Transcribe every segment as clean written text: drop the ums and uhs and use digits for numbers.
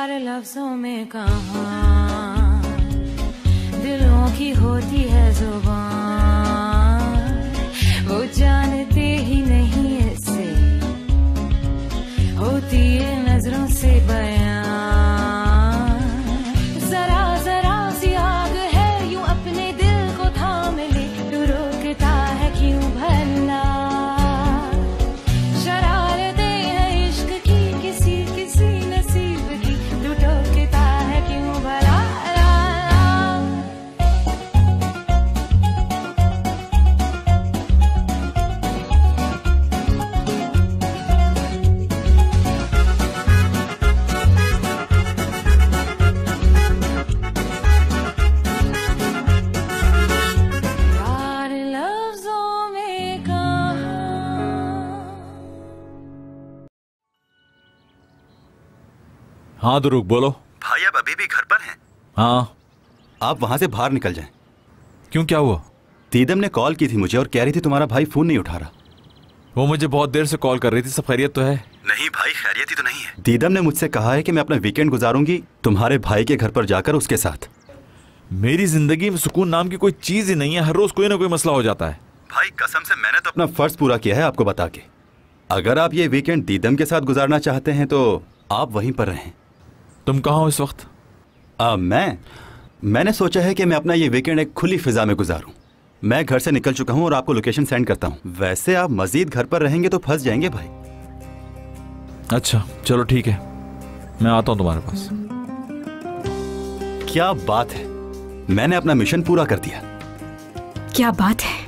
प्यार लफ्जों में कहाँ दिलों की होती है जुबान, वो जानते ही नहीं इससे होती है नजरों से बयां। जरा जरा सी आग है यूं अपने दिल को थाम ले, तू रोकता है क्यों भला। शरारतें हैं इश्क की किसी किसी नसीब की, तू टोकता है क्यों भला। हाँ दुरुक बोलो। भाई आप अभी भी घर पर हैं? हाँ। आप वहां से बाहर निकल जाएं। क्यों, क्या हुआ? दीदम ने कॉल की थी मुझे और कह रही थी तुम्हारा भाई फोन नहीं उठा रहा। वो मुझे बहुत देर से कॉल कर रही थी। सब खैरियत तो है? नहीं भाई, खैरियत ही तो नहीं है। दीदम ने मुझसे कहा है कि मैं अपना वीकेंड गुजारूंगी तुम्हारे भाई के घर पर जाकर उसके साथ। मेरी जिंदगी में सुकून नाम की कोई चीज ही नहीं है। हर रोज कोई ना कोई मसला हो जाता है। भाई कसम से मैंने तो अपना फर्ज पूरा किया है आपको बता के। अगर आप ये वीकेंड दीदम के साथ गुजारना चाहते हैं तो आप वहीं पर रहें। तुम कहाँ हो इस वक्त? मैंने सोचा है कि मैं अपना ये वीकेंड एक खुली फिजा में गुजारूं। मैं घर से निकल चुका हूं और आपको लोकेशन सेंड करता हूं। वैसे आप मजीद घर पर रहेंगे तो फंस जाएंगे भाई। अच्छा चलो ठीक है, मैं आता हूं तुम्हारे पास। क्या बात है, मैंने अपना मिशन पूरा कर दिया। क्या बात है।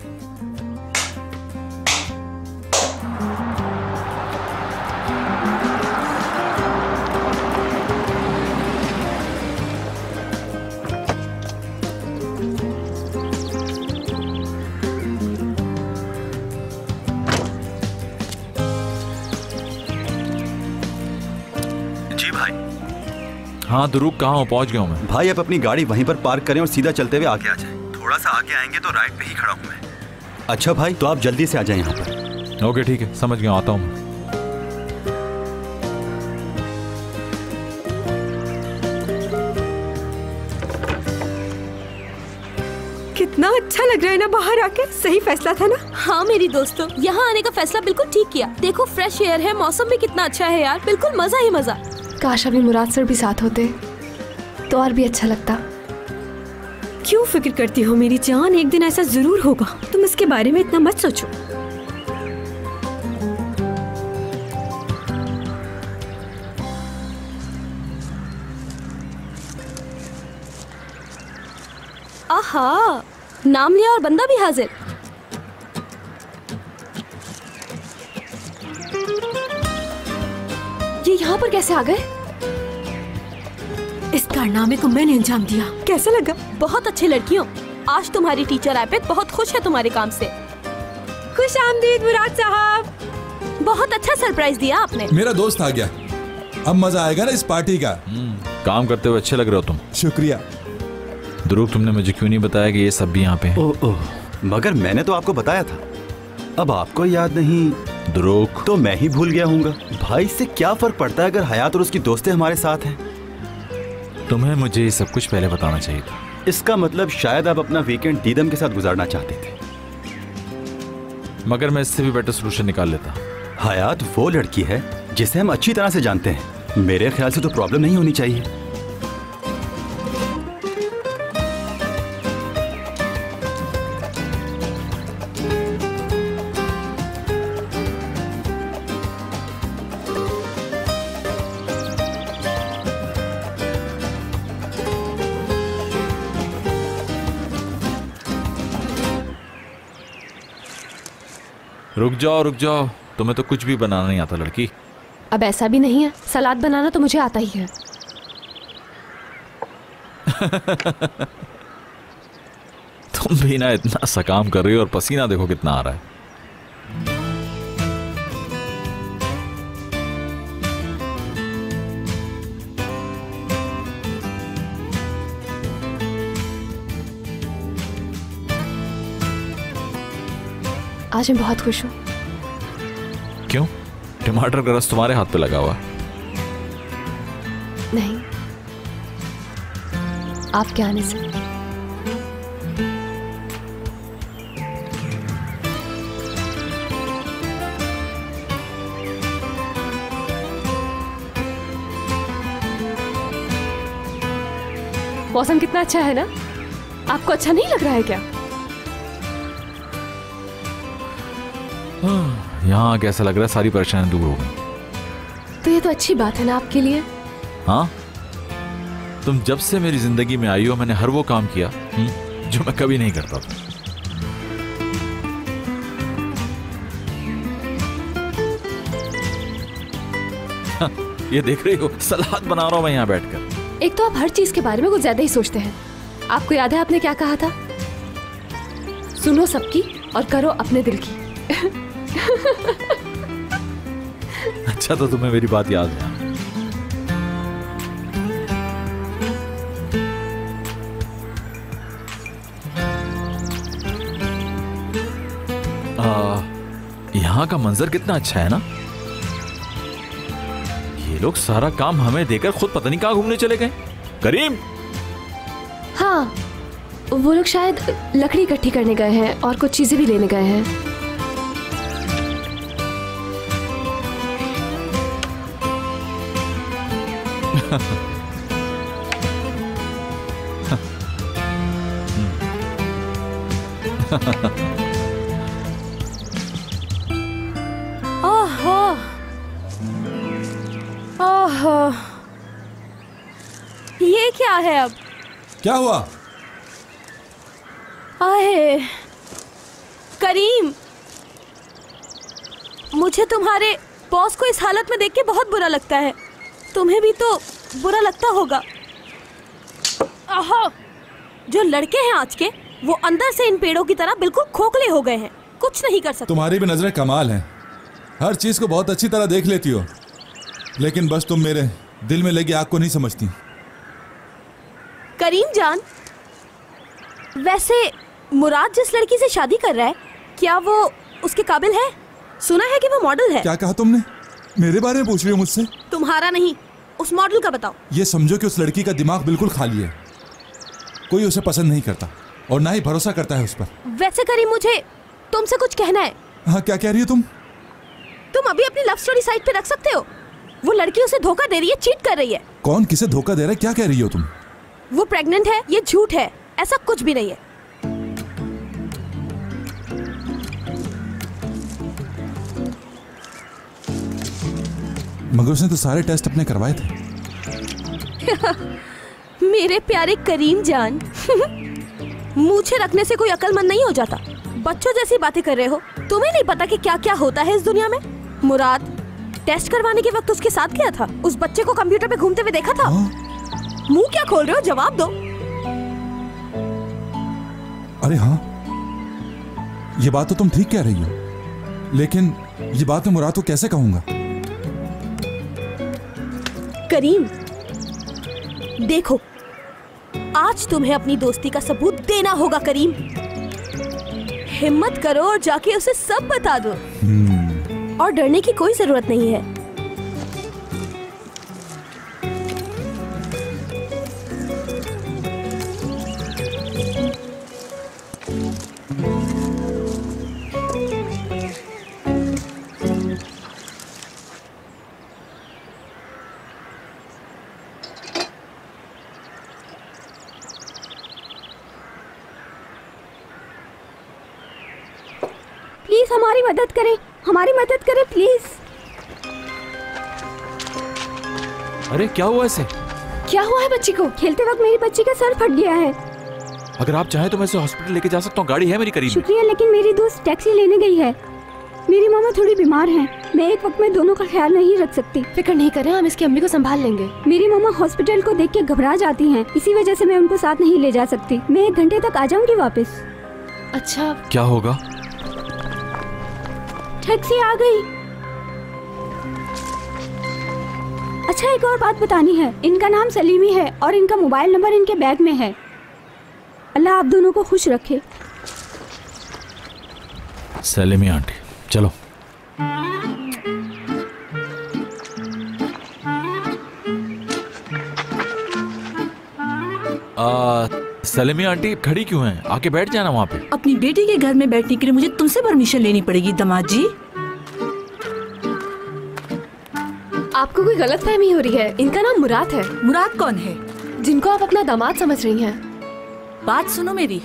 हाँ दुरुक, कहाँ हो? पहुंच गया हूँ मैं। भाई आप अपनी गाड़ी वहीं पर पार्क करें और सीधा चलते हुए आगे आ जाएं। थोड़ा सा आगे आएंगे तो राइट पे ही खड़ा हूँ मैं। अच्छा भाई, तो आप जल्दी से आ जाएं यहाँ पर। ओके ठीक है, समझ गया, आता हूँ मैं। कितना अच्छा लग रहा है ना बाहर आके। सही फैसला था ना? हाँ मेरी दोस्तों, यहाँ आने का फैसला बिल्कुल ठीक किया। देखो फ्रेश एयर है, मौसम भी कितना अच्छा है यार, बिल्कुल मजा ही मजा। काश अभी मुराद सर भी साथ होते तो और भी अच्छा लगता। क्यों फिक्र करती हो मेरी जान, एक दिन ऐसा जरूर होगा। तुम इसके बारे में इतना मत सोचो। आहा, नाम लिया और बंदा भी हाजिर। ये यहाँ पर कैसे आ गए? इस कारनामे को मैंने अंजाम दिया। कैसा लगा? बहुत अच्छी लड़कियों, आज तुम्हारी टीचर आपिद बहुत खुश है तुम्हारे काम से। खुश आमदीद मुराद साहब। बहुत अच्छा सरप्राइज दिया आपने। मेरा दोस्त आ गया, अब मजा आएगा ना इस पार्टी का। काम करते हुए अच्छे लग रहे हो तुम। शुक्रिया। दुरुक, तुमने मुझे क्यों नहीं बताया कि ये सब भी यहाँ पे हैं? ओह, मगर मैंने तो आपको बताया था। अब आपको याद नहीं? दुरुक, तो मैं ही भूल गया हूँगा। भाई से क्या फर्क पड़ता है अगर हयात और उसकी दोस्तें हमारे साथ हैं। तुम्हें मुझे ये सब कुछ पहले बताना चाहिए था। इसका मतलब शायद आप अपना वीकेंड दीदम के साथ गुजारना चाहते थे। मगर मैं इससे भी बेटर सोल्यूशन निकाल लेता। हयात वो लड़की है जिसे हम अच्छी तरह से जानते हैं। मेरे ख्याल से तो प्रॉब्लम नहीं होनी चाहिए। रुक जाओ, तुम्हें तो कुछ भी बनाना नहीं आता लड़की। अब ऐसा भी नहीं है, सलाद बनाना तो मुझे आता ही है। तुम भी ना इतना सा काम कर रही हो और पसीना देखो कितना आ रहा है। आज मैं बहुत खुश हूँ। क्यों? टमाटर का रस तुम्हारे हाथ पे लगा हुआ? नहीं, आपके आने से। मौसम कितना अच्छा है ना? आपको अच्छा नहीं लग रहा है क्या? यहाँ कैसा लग रहा है सारी परेशानी दूर हो गई। तो ये तो अच्छी बात है ना आपके लिए। हाँ, तुम जब से मेरी जिंदगी में आई हो मैंने हर वो काम किया जो मैं कभी नहीं करता था। ये देख रही हो, सलाद बना रहा हूं मैं यहाँ बैठकर। एक तो आप हर चीज के बारे में कुछ ज्यादा ही सोचते हैं। आपको याद है आपने क्या कहा था? सुनो सबकी और करो अपने दिल की। अच्छा, तो तुम्हें मेरी बात याद है। यहाँ का मंजर कितना अच्छा है ना। ये लोग सारा काम हमें देकर खुद पता नहीं कहाँ घूमने चले गए। करीम। हाँ, वो लोग शायद लकड़ी इकट्ठी करने गए हैं और कुछ चीजें भी लेने गए हैं। ओहो, ओहो, ये क्या है अब? क्या हुआ? आहे, करीम, मुझे तुम्हारे बॉस को इस हालत में देख के बहुत बुरा लगता है। तुम्हें भी तो बुरा लगता होगा। आहा, जो लड़के हैं आज के, वो अंदर से इन पेड़ों की तरह बिल्कुल खोखले हो गए हैं, कुछ नहीं कर सकते। तुम्हारी भी नजरें कमाल हैं, हर चीज को बहुत अच्छी तरह देख लेती हो, लेकिन बस तुम मेरे दिल में लगी आग को नहीं समझती। करीम जान, वैसे मुराद जिस लड़की से शादी कर रहा है, क्या वो उसके काबिल है? सुना है कि वो मॉडल है। क्या कहा तुमने? मेरे बारे में पूछ रही हो मुझसे? तुम्हारा नहीं, उस मॉडल का बताओ। ये समझो कि उस लड़की का दिमाग बिल्कुल खाली है, कोई उसे पसंद नहीं करता और ना ही भरोसा करता है उस पर। वैसे करीम, मुझे तुमसे कुछ कहना है। हाँ, क्या कह रही हो तुम? तुम अभी अपनी लव स्टोरी साइट पे रख सकते हो। वो लड़की उसे धोखा दे रही है, चीट कर रही है। कौन किसे धोखा दे रहा है? क्या कह रही हो तुम? वो प्रेग्नेंट है, ये झूठ है, ऐसा कुछ भी नहीं है। मगर उसने तो सारे टेस्ट अपने करवाए थे। मेरे प्यारे करीम जान, मूछें रखने से कोई अक्लमंद नहीं हो जाता। बच्चों जैसी बातें कर रहे हो। तुम्हें नहीं पता कि क्या क्या होता है इस दुनिया में? मुराद टेस्ट करवाने के वक्त उसके साथ गया था। उस बच्चे को कंप्यूटर पे घूमते हुए देखा था। मुंह क्या खोल रहे हो? जवाब दो। अरे हाँ, ये बात तो तुम ठीक कह रही हो, लेकिन ये बात मैं मुराद को कैसे कहूंगा? करीम देखो, आज तुम्हें अपनी दोस्ती का सबूत देना होगा। करीम, हिम्मत करो और जाके उसे सब बता दो। और डरने की कोई जरूरत नहीं है। प्लीज हमारी मदद करें, हमारी मदद करें प्लीज। अरे क्या हुआ इसे? क्या हुआ है बच्ची को? खेलते वक्त मेरी बच्ची का सर फट गया है। अगर आप चाहें तो मैं इसे हॉस्पिटल लेके जा सकता हूँ, गाड़ी है मेरी करीब। शुक्रिया, लेकिन मेरी दोस्त टैक्सी लेने गई है। मेरी मामा थोड़ी बीमार हैं। मैं एक वक्त में दोनों का ख्याल नहीं रख सकती। फिक्र नहीं करें, हम इसकी अम्मी को संभाल लेंगे। मेरी मामा हॉस्पिटल को देख के घबरा जाती हैं, इसी वजह से मैं उनको साथ नहीं ले जा सकती। मैं 1 घंटे तक आ जाऊंगी वापस। अच्छा, क्या होगा? टैक्सी आ गई। अच्छा, एक और बात बतानी है। इनका नाम सलीमी है और इनका मोबाइल नंबर इनके बैग में है। अल्लाह आप दोनों को खुश रखे। सलीमी आंटी, चलो। सलीमी आंटी खड़ी क्यों हैं? आके बैठ जाना वहाँ पे। अपनी बेटी के घर में बैठने के लिए मुझे तुमसे परमिशन लेनी पड़ेगी दामाद जी। आपको कोई गलतफहमी हो रही है। इनका नाम मुराद है। मुराद कौन है? जिनको आप अपना दामाद समझ रही हैं। बात सुनो मेरी,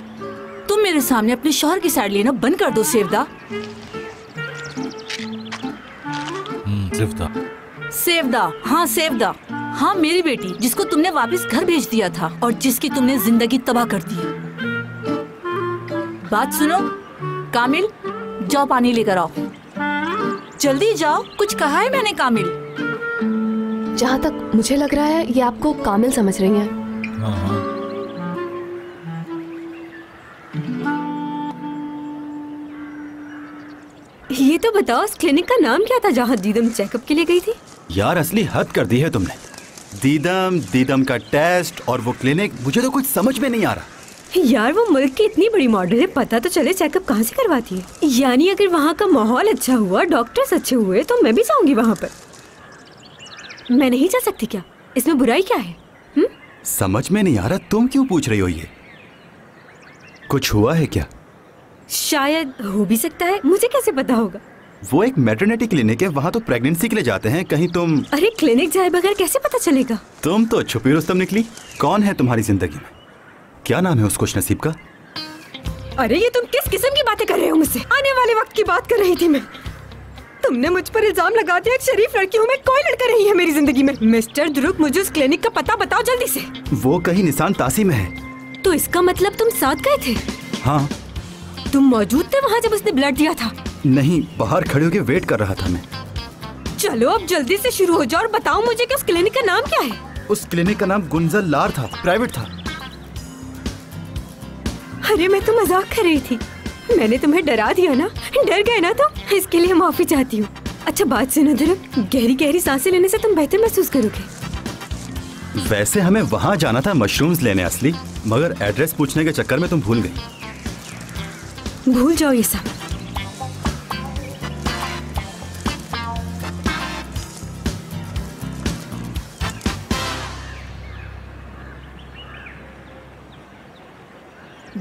तुम मेरे सामने अपने शौहर की साइड लेना बंद कर दो सेवदा। सेवदा, हाँ सेवदा, हाँ मेरी बेटी जिसको तुमने वापस घर भेज दिया था और जिसकी तुमने जिंदगी तबाह कर दी। बात सुनो, कामिल जाओ पानी लेकर आओ, जल्दी जाओ। कुछ कहा है मैंने कामिल? जहाँ तक मुझे लग रहा है ये आपको कामिल समझ रही हैं। ये तो बताओ उस क्लिनिक का नाम क्या था जहाँ दीदम चेकअप के लिए गई थी? यार असली हद कर दी है तुमने। दीदम का टेस्ट और वो क्लिनिक, मुझे तो कुछ समझ में नहीं आ रहा। यार वो मुल्क की इतनी बड़ी मॉडल है, पता तो चले चेकअप कहाँ से करवाती है। यानी अगर वहाँ का माहौल अच्छा हुआ, डॉक्टर्स अच्छे हुए तो मैं भी जाऊंगी वहाँ पर। मैं नहीं जा सकती क्या? इसमें बुराई क्या है? समझ में नहीं आ रहा तुम क्यों पूछ रही हो ये? कुछ हुआ है क्या? शायद हो भी सकता है, मुझे कैसे पता होगा? वो एक मैटरनिटी क्लिनिक है, वहाँ तो प्रेगनेंसी के लिए जाते हैं। कहीं तुम... अरे क्लिनिक जाए बगैर कैसे पता चलेगा? तुम तो छुपी रुस्तम निकली। कौन है तुम्हारी जिंदगी में? क्या नाम है उस खुशनसीब का? अरे ये तुम किस किस्म की बातें कर रहे हो मुझसे? आने वाले वक्त की बात कर रही थी मैं। तुमने मुझ पर इल्जाम लगा दिया। एक शरीफ लड़की हूँ मैं, कोई लड़का नहीं है मेरी जिंदगी में। मिस्टर ध्रुव, मुझे उस क्लिनिक का पता बताओ जल्दी से। वो कहीं निशान तासी में है। तो इसका मतलब तुम साथ गए थे? हाँ। तुम मौजूद थे वहाँ जब उसने ब्लड दिया था? नहीं, बाहर खड़े होकर वेट कर रहा था मैं। चलो अब जल्दी से शुरू हो जाओ और बताओ मुझे कि उस क्लिनिक का नाम क्या है? उस क्लिनिक का नाम गुंजल लार था, प्राइवेट था। अरे मैं तो मजाक कर रही थी। मैंने तुम्हें डरा दिया ना? डर गए ना? तो इसके लिए माफी चाहती हूँ। अच्छा बात सुनो ध्रुव, गहरी गहरी सांसें लेने से तुम बेहतर महसूस करोगे। वैसे हमें वहाँ जाना था मशरूम्स लेने असली, मगर एड्रेस पूछने के चक्कर में तुम भूल गई। भूल जाओ ये सब।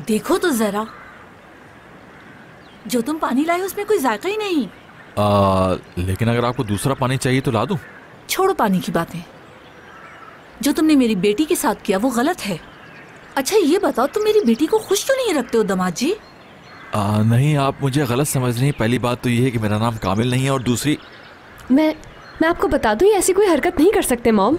देखो तो जरा, जो तुम पानी लाए उसमें कोई जायका ही नहीं। लेकिन अगर आपको दूसरा पानी चाहिए तो ला दूं। छोड़ो पानी की बातें। जो तुमने मेरी बेटी के साथ किया वो गलत है। अच्छा ये बताओ, तुम मेरी बेटी को खुश क्यों नहीं रखते हो दामाद जी? नहीं, आप मुझे गलत समझ रही हैं। पहली बात तो ये है कि मेरा नाम कामिल नहीं है, और दूसरी मैं आपको बता दूं, ये ऐसी कोई हरकत नहीं कर सकते मॉम।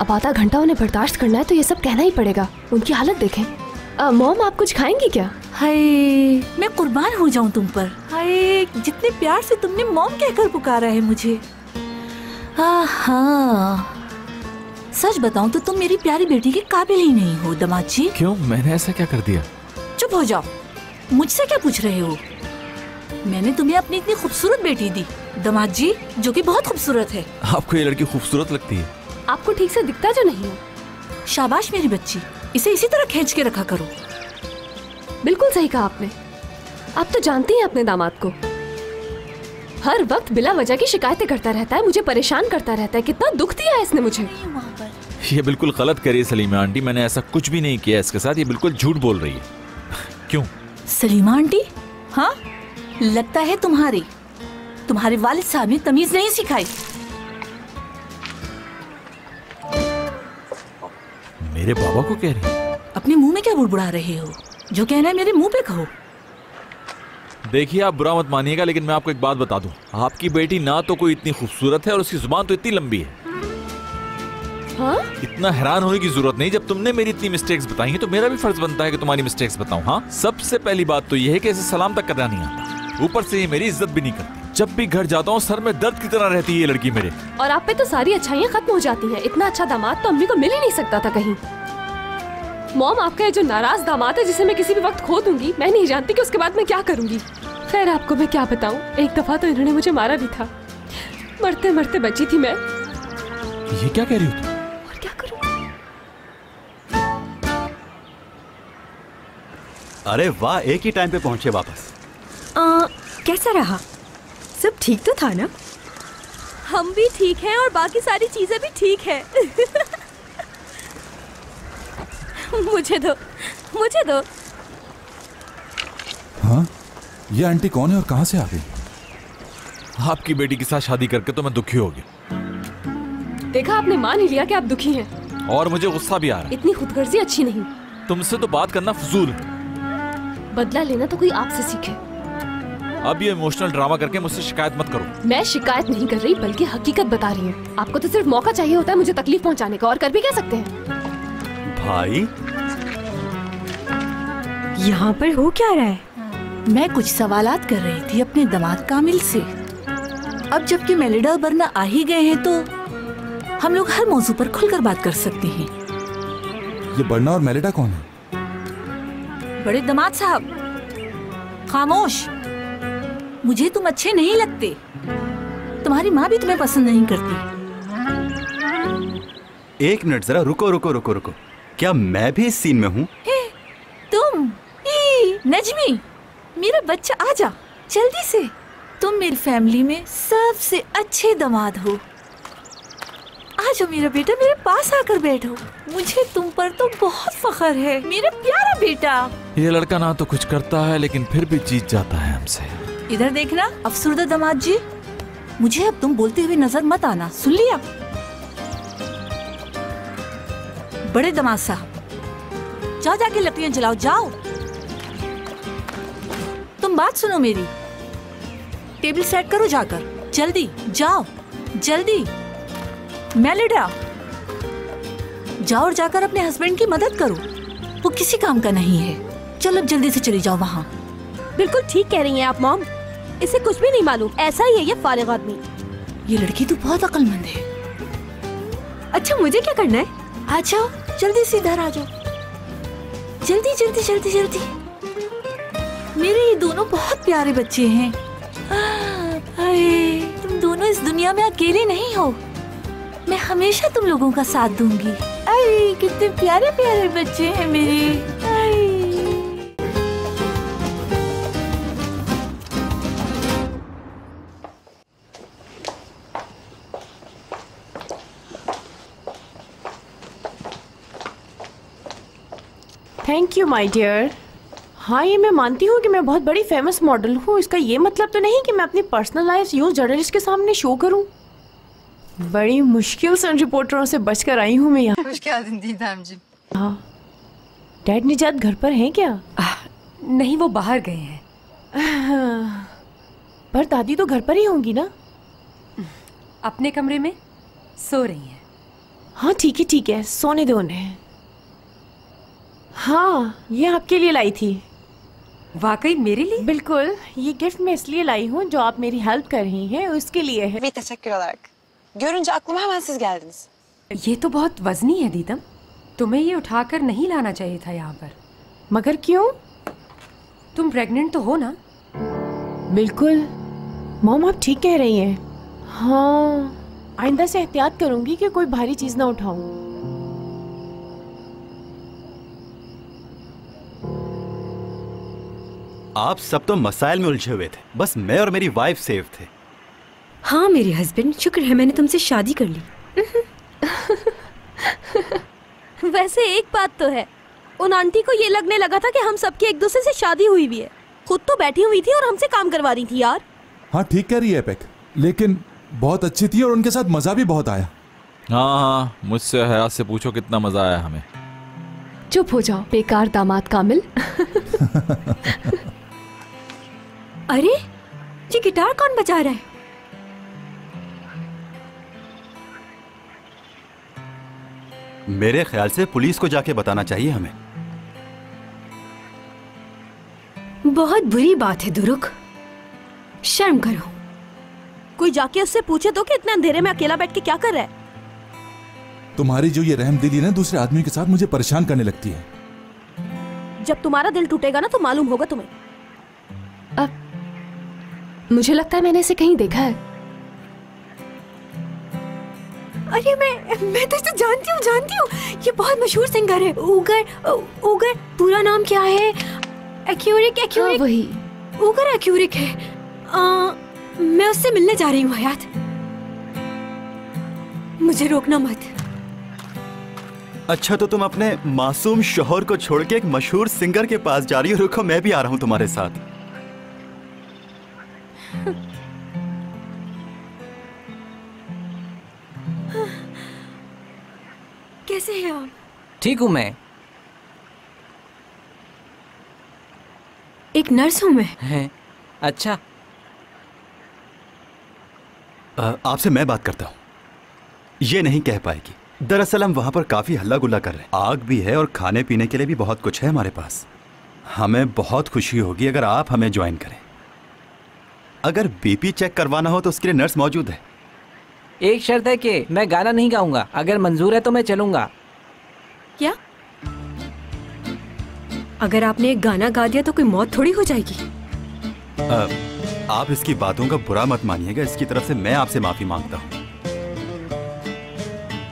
अब आधा घंटा उन्हें बर्दाश्त करना है तो ये सब कहना ही पड़ेगा। उनकी हालत देखें। मॉम आप कुछ खाएंगी क्या? हाय, मैं कुर्बान हो जाऊं तुम पर। हाय, जितने प्यार से तुमने मॉम कहकर पुकारा है मुझे। हाँ, सच बताऊं तो तुम मेरी प्यारी बेटी के काबिल ही नहीं हो दामाद जी। क्यों? मैंने ऐसा क्या कर दिया? चुप हो जाओ, मुझसे क्या पूछ रहे हो? मैंने तुम्हें अपनी इतनी खूबसूरत बेटी दी दामाद जी, जो कि बहुत खूबसूरत है। आपको ये लड़की खूबसूरत लगती है? आपको ठीक से दिखता जो नहीं है। शाबाश मेरी बच्ची, इसे इसी तरह खींच के रखा करो। बिल्कुल सही कहा आपने। आप तो जानती हैं अपने दामाद को, हर वक्त बिला वजह की शिकायतें करता रहता है, मुझे परेशान करता रहता है। कितना दुख दिया है इसने मुझे। ये बिल्कुल गलत करी सलीमा आंटी, मैंने ऐसा कुछ भी नहीं किया इसके साथ। ये बिल्कुल झूठ बोल रही है। क्यों? सलीमा आंटी? हाँ, लगता है तुम्हारे वालिद साहब ने तमीज नहीं सिखाई। मेरे बाबा को कह रही है? अपने मुंह में क्या बुड़बुड़ा रहे हो? जो कहना है मेरे मुंह पे कहो। देखिए, आप बुरा मत मानिएगा, लेकिन मैं आपको एक बात बता दूं, आपकी बेटी ना तो कोई इतनी खूबसूरत है और उसकी जुबान तो इतनी लंबी है। हाँ? इतना हैरान होने की जरूरत नहीं। जब तुमने मेरी इतनी मिस्टेक्स बताई हैं तो मेरा भी फर्ज बनता है कि तुम्हारी मिस्टेक्स बताऊं। हाँ, सबसे पहली बात तो यह है कि इसे सलाम तक करना नहीं आता। ऊपर से ये मेरी इज्जत भी नहीं करती। जब भी घर जाता हूँ सर में दर्द की तरह रहती है ये लड़की मेरे। और आप पे तो सारी अच्छाइयाँ खत्म हो जाती हैं। इतना अच्छा दामाद तो अम्मी को मिल ही नहीं सकता था कहीं। मॉम, आपका ये जो नाराज दामाद है जिसे मैं किसी भी वक्त खो दूंगी, मैं नहीं जानती कि उसके बाद मैं क्या करूंगी। खैर, आपको मैं क्या बताऊं, एक दफा तो इन्होंने मुझे मारा भी था। मरते मरते बची थी मैं। ये क्या कह रही हो तुम? और क्या करूं? अरे वाह, एक ही टाइम पे पहुंचे वापस। कैसा रहा? सब ठीक तो था ना? हम भी ठीक हैं और बाकी सारी चीजें भी ठीक है। मुझे दो, मुझे दो। हाँ, ये आंटी कौन है और कहाँ से आ गई? आपकी बेटी के साथ शादी करके तो मैं दुखी हो गया। देखा, आपने मान ही लिया कि आप दुखी हैं। और मुझे गुस्सा भी आ रहा है। इतनी खुदगर्जी अच्छी नहीं। तुमसे तो बात करना फजूल। बदला लेना तो कोई आपसे सीखे। अब ये इमोशनल ड्रामा करके मुझसे शिकायत मत करो। मैं शिकायत नहीं कर रही, बल्कि हकीकत बता रही हूँ। आपको तो सिर्फ मौका चाहिए होता है मुझे तकलीफ पहुँचाने का, और कर भी क्या सकते हैं? भाई, यहाँ पर हो क्या रहा है? मैं कुछ सवालात कर रही थी अपने दामाद कामिल से। अब जबकि मेलिडा और बरना आ ही गए हैं तो हम लोग हर मौजू पर खुलकर बात कर सकते हैं। ये बरना और मेलिडा कौन है? बड़े दामाद साहब, खामोश। मुझे तुम अच्छे नहीं लगते। तुम्हारी माँ भी तुम्हें पसंद नहीं करती। एक मिनट, जरा रुको रुको रुको रुको। क्या मैं भी इस सीन में हूँ? तुम नजमी, मेरा बच्चा, आजा जल्दी से। तुम मेरी फैमिली में सबसे अच्छे दामाद हो। आजा मेरा बेटा, मेरे पास आकर बैठो। मुझे तुम पर तो बहुत फख्र है, मेरा प्यारा बेटा। ये लड़का ना तो कुछ करता है लेकिन फिर भी जीत जाता है हमसे। इधर देखना अफसरदा दामाद जी, मुझे अब तुम बोलते हुए नजर मत आना, सुन लिया? बड़े दामाद साहब, जाओ जाके लकड़ियां जलाओ, जाओ। तुम बात सुनो मेरी, टेबल सेट करो जाकर, जल्दी जाओ, जल्दी। मेलिडा, जाओ और जाकर अपने हस्बैंड की मदद करो, वो किसी काम का नहीं है। चलो अब जल्दी से चली जाओ वहाँ। बिल्कुल ठीक कह रही हैं आप मॉम, इसे कुछ भी नहीं मालूम, ऐसा ही है ये फारिग आदमी। ये लड़की तो बहुत अक्लमंद है। अच्छा, मुझे क्या करना है? आ जाओ, जल्दी से इधर आ जाओ, जल्दी जल्दी जल्दी जल्दी। मेरे ये दोनों बहुत प्यारे बच्चे हैं। अरे, तुम दोनों इस दुनिया में अकेले नहीं हो, मैं हमेशा तुम लोगों का साथ दूंगी। अरे कितने प्यारे प्यारे बच्चे हैं मेरे। Thank you my dear. हाँ, ये मैं मानती हूँ कि मैं बहुत बड़ी फेमस मॉडल हूँ। इसका ये मतलब तो नहीं कि मैं अपनी पर्सनल लाइफ यूँ जर्नलिस्ट के सामने शो करूँ। बड़ी मुश्किल से रिपोर्टरों से बचकर आई हूँ मैं यहाँ। खुश क्या दिन दीदाम जी। हाँ, डैड निजात घर पर हैं क्या? नहीं, वो बाहर गए हैं। पर दादी तो घर पर ही होंगी ना? अपने कमरे में सो रही हैं। हाँ ठीक है, सोने दो उन्हें। हाँ, ये आपके लिए लाई थी। वाकई मेरे लिए? बिल्कुल, ये गिफ्ट मैं इसलिए लाई हूँ जो आप मेरी हेल्प कर रही हैं, उसके लिए है। Bir teşekkür olarak. Görünce aklıma hemen siz geldiniz. ये तो बहुत वजनी है दीदम, तुम्हें ये उठाकर नहीं लाना चाहिए था यहाँ पर। मगर क्यों? तुम प्रेग्नेंट तो हो ना? बिल्कुल मॉम, आप ठीक कह रही हैं। हाँ, आइंदा से एहतियात करूंगी कि कोई भारी चीज ना उठाऊं। आप सब तो मसाइल में उलझे हुए थे, बस मैं और मेरी वाइफ सेफ थे। हाँ मेरे हस्बैंड, शुक्र है मैंने तुमसे शादी कर ली। वैसे एक बात तो है, उन आंटी को ये लगने लगा था कि हम सबकी एक दूसरे से शादी हुई भी है। खुद तो बैठी हुई थी और हमसे काम करवा रही थी यार। हाँ ठीक कह रही है एपेक, लेकिन बहुत अच्छी थी और उनके साथ मजा भी बहुत आया। हाँ, मुझसे हयात से पूछो कितना मजा आया हमें। चुप हो जाओ बेकार दामाद कामिल। अरे, ये गिटार कौन बजा रहा है? मेरे ख्याल से पुलिस को जाके बताना चाहिए हमें। बहुत बुरी बात है दुरुक, शर्म करो। कोई जाके उससे पूछे तो कि इतने अंधेरे में अकेला बैठ के क्या कर रहा है। तुम्हारी जो ये रहमदिली ना दूसरे आदमी के साथ मुझे परेशान करने लगती है। जब तुम्हारा दिल टूटेगा ना तो मालूम होगा तुम्हें। अब मुझे लगता है मैंने इसे कहीं देखा है। अरे मैं तो इसे जानती हूँ। ये बहुत मशहूर सिंगर है। उगर पूरा नाम क्या है? एक्यूरिक। हाँ, वही उगर एक्यूरिक है। मैं उससे मिलने जा रही हूँ हयात। मुझे रोकना मत। अच्छा तो तुम अपने मासूम शौहर को छोड़ के एक मशहूर सिंगर के पास जा रही हो। रुको, मैं भी आ रहा हूं तुम्हारे साथ। कैसे हैं आप? ठीक हूं मैं। एक नर्स हूं मैं। हैं? अच्छा। आपसे मैं बात करता हूं। ये नहीं कह पाएगी। दरअसल हम वहां पर काफी हल्ला गुल्ला कर रहे हैं। आग भी है और खाने पीने के लिए भी बहुत कुछ है हमारे पास। हमें बहुत खुशी होगी अगर आप हमें ज्वाइन करें। अगर बीपी चेक करवाना हो तो उसके लिए नर्स मौजूद है। एक शर्त है कि मैं गाना नहीं गाऊंगा। अगर मंजूर है तो मैं चलूंगा। क्या? अगर आपने एक गाना गा दिया तो कोई मौत थोड़ी हो जाएगी। आप इसकी बातों का बुरा मत मानिएगा। इसकी तरफ से मैं आपसे माफी मांगता हूँ।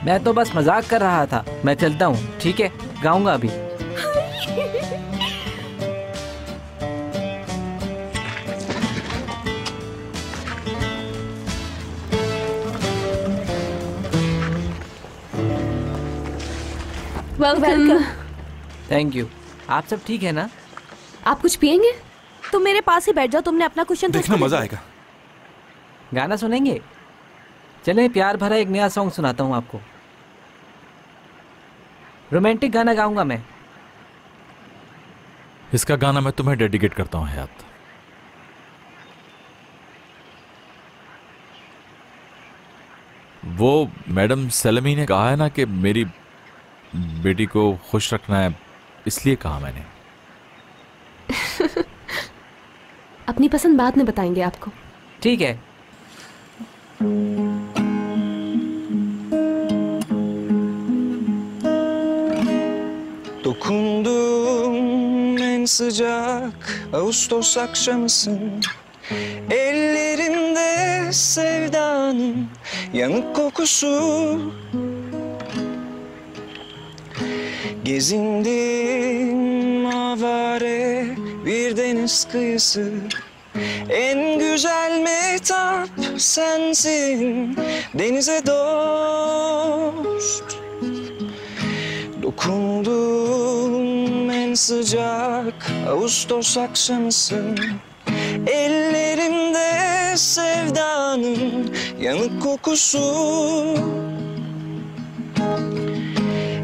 मैं तो बस मजाक कर रहा था। मैं चलता हूँ। ठीक है, गाऊंगा अभी। वेलकम। Thank you. आप सब ठीक है ना? आप कुछ पियेंगे? तुम मेरे पास ही बैठ जाओ। तुमने अपना क्वेश्चन देखना मजा आएगा। गाना सुनेंगे? चले प्यार भरा एक नया सॉन्ग सुनाता हूँ आपको। रोमांटिक गाना गाऊंगा मैं। इसका गाना मैं तुम्हें डेडिकेट करता हूँ हयात। वो मैडम सलमी ने कहा है ना कि मेरी बेटी को खुश रखना है, इसलिए कहा मैंने। अपनी पसंद बाद में बताएंगे आपको। ठीक है। Dokundum en sıcak Ağustos akşamısın. Ellerimde sevdanın yanık kokusu. Gezindim avare bir deniz kıyısı. En güzel mehtap sensin denize dost. Dokundum en sıcak Ağustos akşamısın. Ellerimde sevdanın yanık kokusu.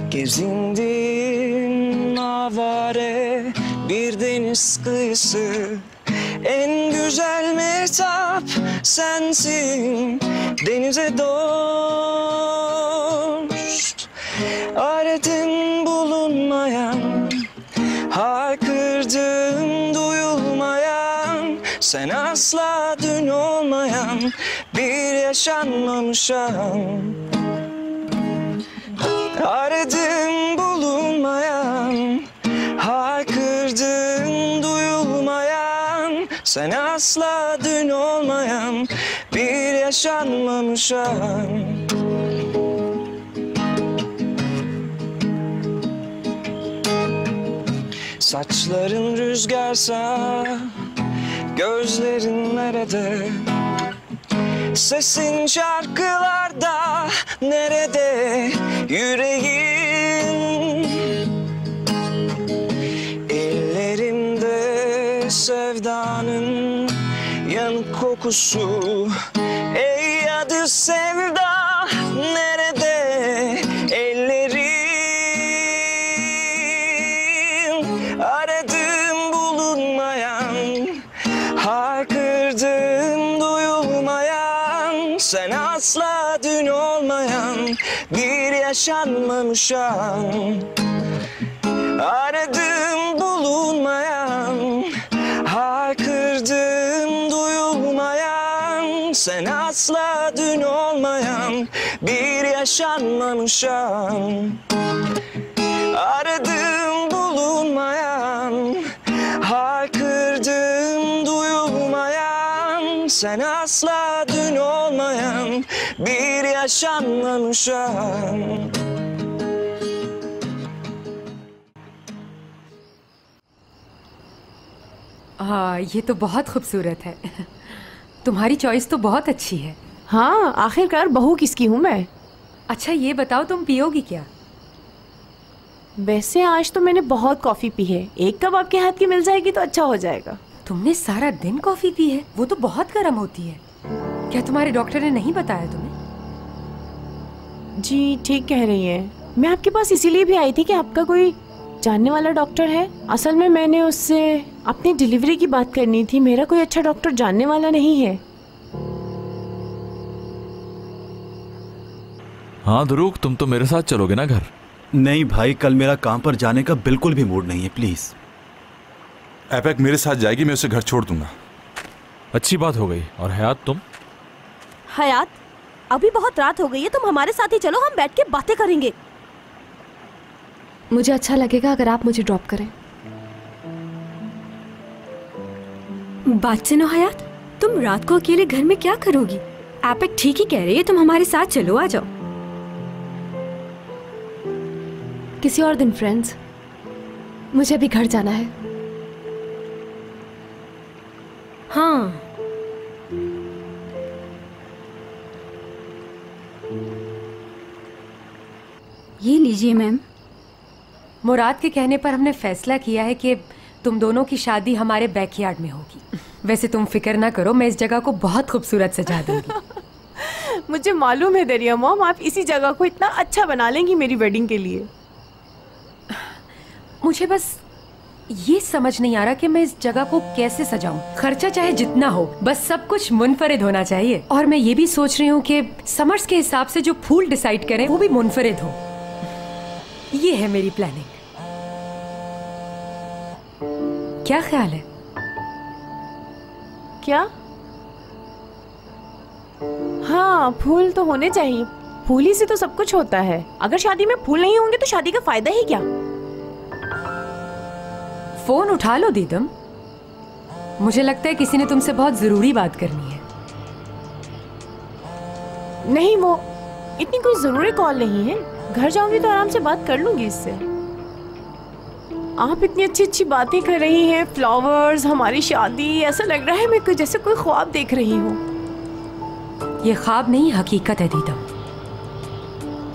Gezindim avare bir deniz kıyısı. En güzel mehtap sensin denize dost. Aradım bulunmayan, haykırdım duyulmayan. Sen asla dün olmayan bir yaşanmamış an. Aradım bulunmayan, haykırdım duyulmayan. Sen asla dün olmayan bir yaşanmamış an. Saçların rüzgarsa, gözlerin nerede? Sesin şarkılarda nerede? Yüreğin ellerimde sevdanın yanık kokusu. Ey adı sevda nerede? Ellerin aradım bulunmayan, haykırdım duyulmayan. Sen asla dün olmayan bir yaşanmamış an. Aradım bulunmayan, haykırdım duyulmayan. Sen asla dün olmayan bir yaşanmamış an. Aradım bulunmayan, haykırdım duyulmayan. Sen asla dün olmayan bir yaşanmamış an. हाँ, ये तो बहुत खूबसूरत है। तुम्हारी choice तो बहुत अच्छी है। हाँ, आखिरकार बहू किसकी हूँ मैं? अच्छा ये बताओ तुम पियोगी क्या? वैसे आज तो मैंने बहुत कॉफी पी है, एक कप आपके हाथ की मिल जाएगी तो अच्छा हो जाएगा। तुमने सारा दिन कॉफी पी है? वो तो बहुत गर्म होती है। क्या तुम्हारे डॉक्टर ने नहीं बताया तुम्हें? जी ठीक कह रही हैं। मैं आपके पास इसीलिए भी आई थी कि आपका कोई जानने वाला डॉक्टर है। असल में मैंने उससे अपनी डिलीवरी की बात करनी थी। मेरा कोई अच्छा डॉक्टर जानने वाला नहीं है। हाँ ध्रुव, तुम तो मेरे साथ चलोगे ना घर? नहीं भाई, कल मेरा काम पर जाने का बिल्कुल भी मूड नहीं है, प्लीज। एपेक मेरे साथ जाएगी, मैं उसे घर छोड़ दूंगा। अच्छी बात हो गई। और हयात तुम? हयात, अभी बहुत रात हो गई है, तुम हमारे साथ ही चलो, हम बैठ के बातें करेंगे। मुझे अच्छा लगेगा अगर आप मुझे ड्रॉप करें। बात सुनो हयात, तुम रात को अकेले घर में क्या करोगी? एपेक ठीक ही कह रही है, तुम हमारे साथ चलो, आ जाओ। किसी और दिन फ्रेंड्स, मुझे अभी घर जाना है। हाँ ये लीजिए मैम। मुराद के कहने पर हमने फैसला किया है कि तुम दोनों की शादी हमारे बैकयार्ड में होगी। वैसे तुम फिक्र ना करो, मैं इस जगह को बहुत खूबसूरत सजा दूंगी। मुझे मालूम है दरिया मॉम, आप इसी जगह को इतना अच्छा बना लेंगी मेरी वेडिंग के लिए। मुझे बस ये समझ नहीं आ रहा कि मैं इस जगह को कैसे सजाऊं। खर्चा चाहे जितना हो, बस सब कुछ मुनफरिद होना चाहिए। और मैं ये भी सोच रही हूँ कि समर्स के हिसाब से जो फूल डिसाइड करें वो भी मुनफरिद हो। ये है मेरी प्लानिंग। क्या ख्याल है? क्या? हाँ, फूल तो होने चाहिए। फूल ही से तो सब कुछ होता है। अगर शादी में फूल नहीं होंगे तो शादी का फायदा ही क्या? फोन उठा लो दीदम, मुझे लगता है किसी ने तुमसे बहुत जरूरी बात करनी है। नहीं, वो इतनी कोई जरूरी कॉल नहीं है। घर जाऊंगी तो आराम से बात कर लूंगी इससे। आप इतनी अच्छी अच्छी बातें कर रही हैं, फ्लावर्स, हमारी शादी, ऐसा लग रहा है मैं जैसे कोई ख्वाब देख रही हूँ। ये ख्वाब नहीं, हकीकत है दीदम।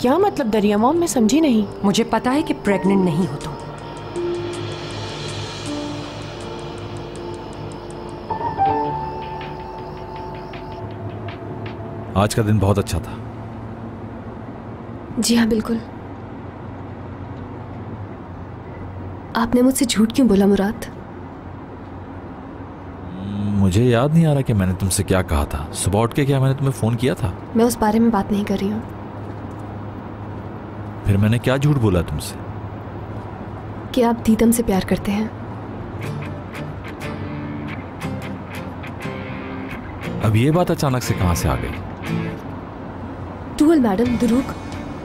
क्या मतलब दरिया मॉम, मैं समझी नहीं। मुझे पता है कि प्रेग्नेंट नहीं हो तुम। आज का दिन बहुत अच्छा था। जी हाँ बिल्कुल। आपने मुझसे झूठ क्यों बोला मुराद? मुझे याद नहीं आ रहा कि मैंने तुमसे क्या कहा था। सुबह उठ के क्या मैंने तुम्हें फोन किया था? मैं उस बारे में बात नहीं कर रही हूँ। फिर मैंने क्या झूठ बोला तुमसे? कि आप दीदम से प्यार करते हैं। अब ये बात अचानक से कहां से आ गई? टूल मैडम, दुरूक,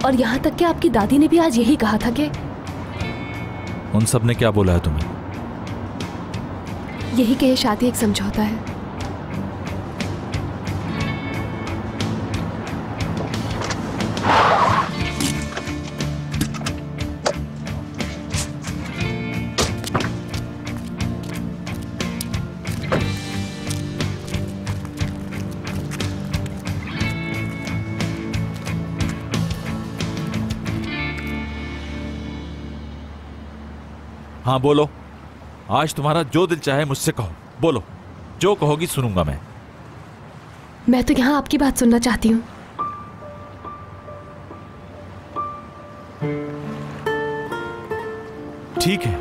और यहाँ तक कि आपकी दादी ने भी आज यही कहा था कि उन सब ने क्या बोला है तुम्हें? यही कि ये शादी एक समझौता है। हाँ बोलो, आज तुम्हारा जो दिल चाहे मुझसे कहो। बोलो, जो कहोगी सुनूंगा मैं तो यहाँ आपकी बात सुनना चाहती हूँ। ठीक है।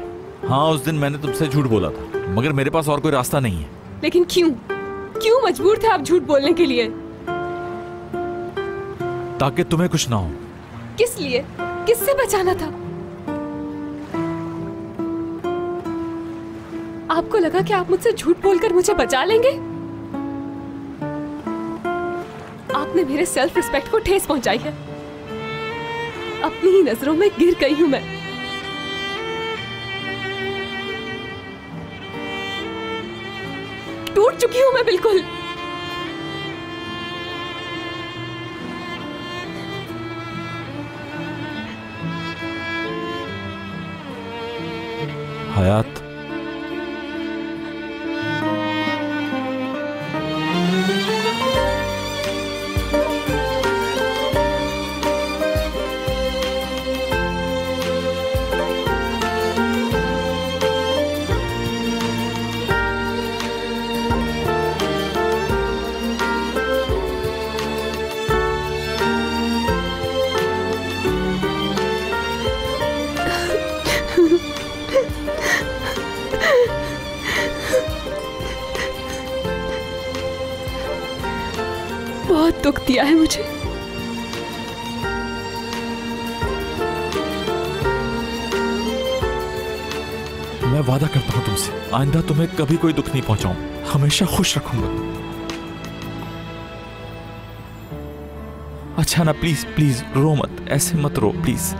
हाँ, उस दिन मैंने तुमसे झूठ बोला था, मगर मेरे पास और कोई रास्ता नहीं है। लेकिन क्यों? क्यों मजबूर थे आप झूठ बोलने के लिए? ताकि तुम्हें कुछ ना हो। किस लिए? किससे बचाना था? आपको लगा कि आप मुझसे झूठ बोलकर मुझे बचा लेंगे? आपने मेरे सेल्फ रिस्पेक्ट को ठेस पहुंचाई है। अपनी ही नजरों में गिर गई हूं मैं। टूट चुकी हूं मैं बिल्कुल। हयात, दुख दिया है मुझे। मैं वादा करता हूं तुमसे, आइंदा तुम्हें कभी कोई दुख नहीं पहुंचाऊं, हमेशा खुश रखूंगा। अच्छा ना, प्लीज प्लीज रो मत, ऐसे मत रो प्लीज।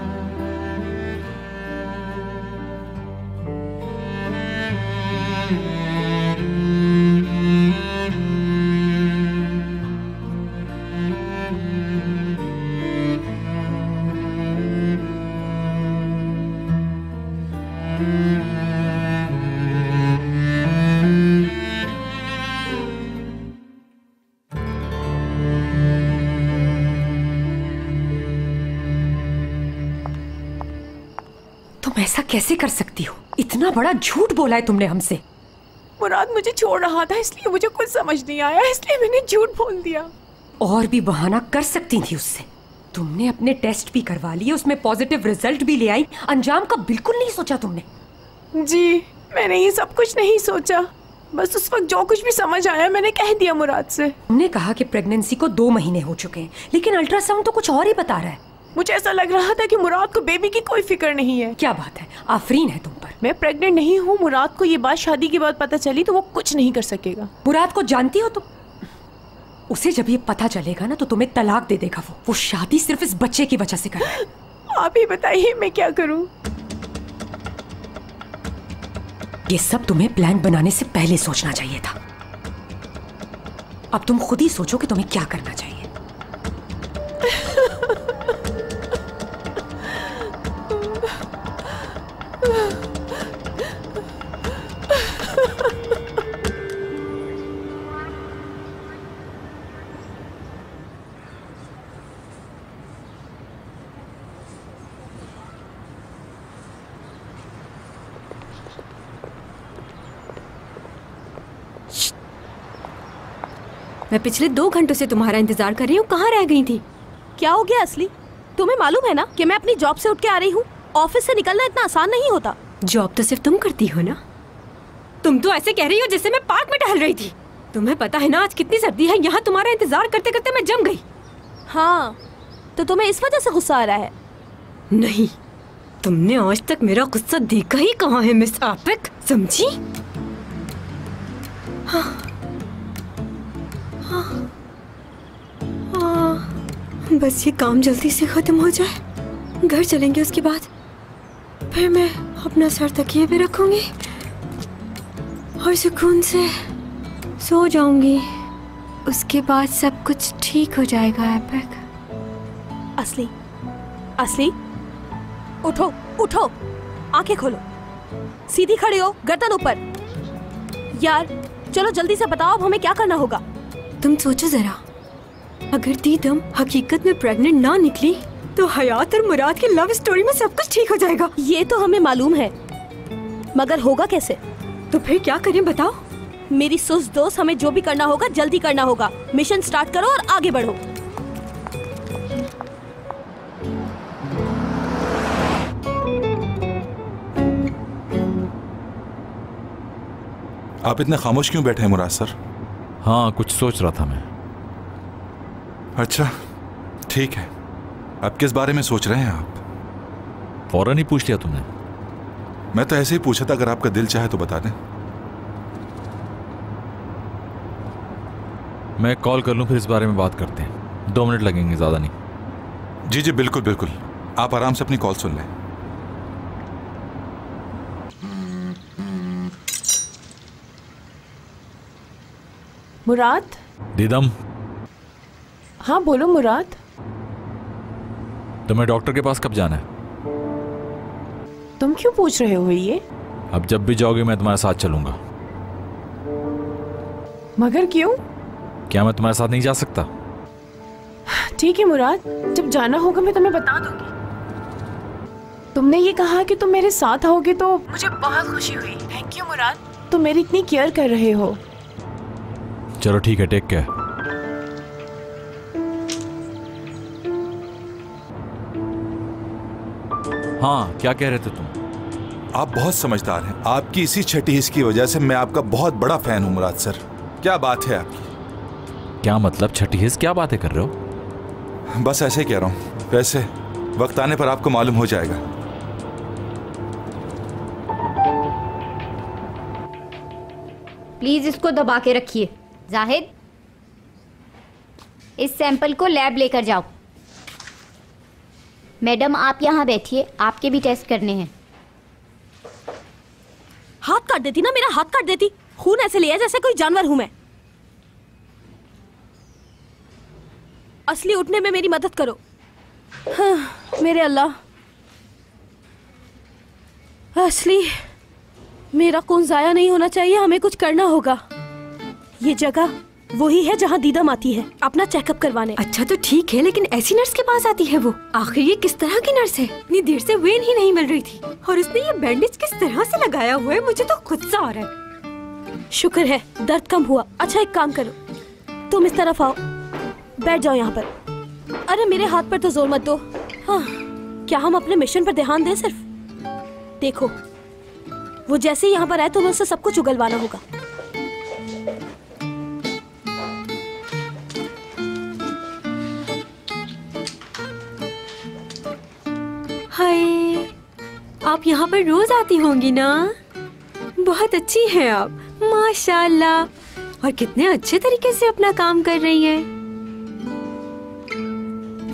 ऐसा कैसे कर सकती हो? इतना बड़ा झूठ बोला है तुमने हमसे। मुराद मुझे छोड़ रहा था, इसलिए मुझे कुछ समझ नहीं आया, इसलिए मैंने झूठ बोल दिया। और भी बहाना कर सकती थी उससे। तुमने अपने टेस्ट भी करवा लिए, उसमें पॉजिटिव रिजल्ट भी ले आई, अंजाम का बिल्कुल नहीं सोचा तुमने। जी मैंने ये सब कुछ नहीं सोचा, बस उस वक्त जो कुछ भी समझ आया मैंने कह दिया मुराद से। तुमने कहा कि प्रेगनेंसी को 2 महीने हो चुके हैं, लेकिन अल्ट्रासाउंड तो कुछ और ही बता रहा है। मुझे ऐसा लग रहा था कि मुराद को बेबी की कोई फिक्र नहीं है। क्या बात है, आफरीन है तुम पर। मैं प्रेग्नेंट नहीं हूँ, मुराद को ये बात शादी के बाद पता चली तो वो कुछ नहीं कर सकेगा। मुराद को जानती हो तुम? उसे जब ये पता चलेगा ना तो तुम्हें तलाक दे देगा। वो शादी सिर्फ इस बच्चे की वजह से कर रहा है। आप ही बताइए मैं क्या करूं? ये सब तुम्हें प्लान बनाने से पहले सोचना चाहिए था। अब तुम खुद ही सोचो कि तुम्हें क्या करना चाहिए। मैं पिछले 2 घंटों से तुम्हारा इंतजार कर रही हूँ, कहाँ रह गई थी? क्या हो गया असली? तुम्हें मालूम है ना कि मैं अपनी जॉब से उठ के आ रही हूँ। ऑफिस से निकलना इतना आसान नहीं होता। जॉब तो सिर्फ तुम करती हो ना? तुम तो ऐसे कह रही हो जैसे मैं पार्क में टहल रही थी। तुम्हें पता है ना आज कितनी सर्दी है, यहाँ तुम्हारा इंतजार करते करते मैं जम गई। हाँ तो तुम्हें इस वजह से गुस्सा आ रहा है? नहीं, तुमने आज तक मेरा गुस्सा देखा ही कहाँ है मिस आपिक, समझी? हाँ। बस ये काम जल्दी से खत्म हो जाए, घर चलेंगे, उसके बाद फिर मैं अपना सर तकिए पे रखूंगी और सुकून से सो जाऊंगी। उसके बाद सब कुछ ठीक हो जाएगा। एपिक। असली, असली उठो उठो, आंखें खोलो, सीधी खड़ी हो, गर्दन ऊपर। यार चलो जल्दी से बताओ अब हमें क्या करना होगा। तुम सोचो जरा, अगर दीदम हकीकत में प्रेग्नेंट ना निकली तो हयात और मुराद की लव स्टोरी में सब कुछ ठीक हो जाएगा। ये तो हमें मालूम है, मगर होगा कैसे? तो फिर क्या करें बताओ? मेरी सुस्त दोस्त, हमें जो भी करना होगा जल्दी करना होगा। मिशन स्टार्ट करो और आगे बढ़ो। आप इतने खामोश क्यों बैठे हैं मुराद सर? हाँ कुछ सोच रहा था मैं। अच्छा ठीक है, अब किस बारे में सोच रहे हैं आप? फौरन ही पूछ लिया तुमने। मैं तो ऐसे ही पूछा था, अगर आपका दिल चाहे तो बता दें। मैं कॉल कर लूं फिर इस बारे में बात करते हैं। 2 मिनट लगेंगे, ज्यादा नहीं। जी जी बिल्कुल बिल्कुल, आप आराम से अपनी कॉल सुन लें। मुराद। दीदम। हाँ बोलो मुराद। तुम्हें डॉक्टर के पास कब जाना है? तुम क्यों पूछ रहे हो ये? अब जब भी जाओगे मैं तुम्हारे साथ चलूंगा। मगर क्यों? क्या मैं तुम्हारे साथ नहीं जा सकता? ठीक है मुराद, जब जाना होगा मैं तुम्हें बता दूंगी। तुमने ये कहा कि तुम मेरे साथ आओगे तो मुझे बहुत खुशी हुई। थैंक यू मुराद, तुम मेरी इतनी केयर कर रहे हो। चलो ठीक है, टेक केयर। हाँ क्या कह रहे थे तुम? आप बहुत समझदार हैं। आपकी इसी छठी हिस्स की वजह से मैं आपका बहुत बड़ा फैन हूं मुराद सर। क्या बात है आपकी। क्या मतलब छठी हिस्स, क्या बातें कर रहे हो? बस ऐसे ही कह रहा हूँ, वैसे वक्त आने पर आपको मालूम हो जाएगा। प्लीज इसको दबा के रखिए। जाहिद, इस सैंपल को लैब लेकर जाओ। मैडम आप यहाँ बैठिए, आपके भी टेस्ट करने हैं। हाथ काट देती ना, मेरा हाथ काट देती। खून ऐसे लिया जैसे कोई जानवर हूं मैं। असली उठने में मेरी मदद करो। हाँ, मेरे अल्लाह, असली मेरा खून जाया नहीं होना चाहिए। हमें कुछ करना होगा। ये जगह वही है जहाँ दीदम आती है अपना चेकअप करवाने। अच्छा तो ठीक है, लेकिन ऐसी नर्स के पास आती है वो? आखिर ये किस तरह की नर्स है? इतनी देर से वेन ही नहीं मिल रही थी और उसने ये बैंडेज किस तरह से लगाया हुआ है, मुझे तो गुस्सा आ रहा है। शुक्र है दर्द कम हुआ। अच्छा एक काम करो, तुम इस तरफ आओ, बैठ जाओ यहाँ पर। अरे मेरे हाथ पर तो जोर मत दो। हाँ, क्या हम अपने मिशन पर ध्यान दें सिर्फ? देखो वो जैसे यहाँ पर आए तो उससे सब कुछ उगलवाना होगा। हाय, आप यहाँ पर रोज आती होंगी ना? बहुत अच्छी हैं आप, माशाल्लाह। और कितने अच्छे तरीके से अपना काम कर रही हैं।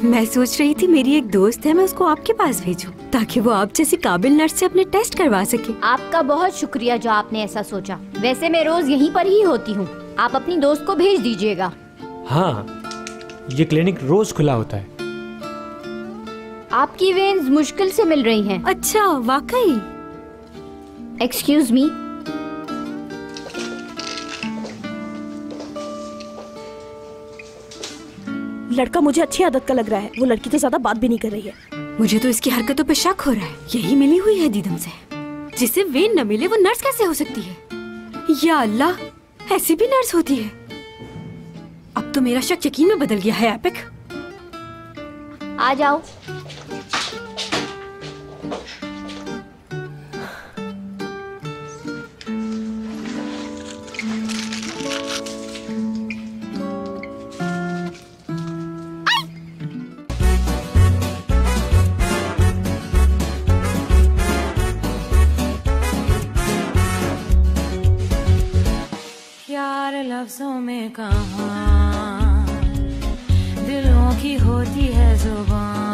मैं सोच रही थी मेरी एक दोस्त है, मैं उसको आपके पास भेजूं ताकि वो आप जैसी काबिल नर्स से अपने टेस्ट करवा सके। आपका बहुत शुक्रिया जो आपने ऐसा सोचा। वैसे मैं रोज यहीं पर ही होती हूँ, आप अपनी दोस्त को भेज दीजिएगा। हाँ, ये क्लिनिक रोज खुला होता है। आपकी वेन्स मुश्किल से मिल रही हैं। अच्छा, वाकई? Excuse me. लड़का मुझे अच्छी आदत का लग रहा है। वो लड़की तो ज्यादा बात भी नहीं कर रही है। मुझे तो इसकी हरकतों पे शक हो रहा है। यही मिली हुई है दीदम से। जिसे वेन न मिले वो नर्स कैसे हो सकती है? या अल्लाह, ऐसी भी नर्स होती है? अब तो मेरा शक यकीन में बदल गया है। एपिक, आ जाओ। प्यार लफ्जों में कहाँ, दिलों की होती है जुबान।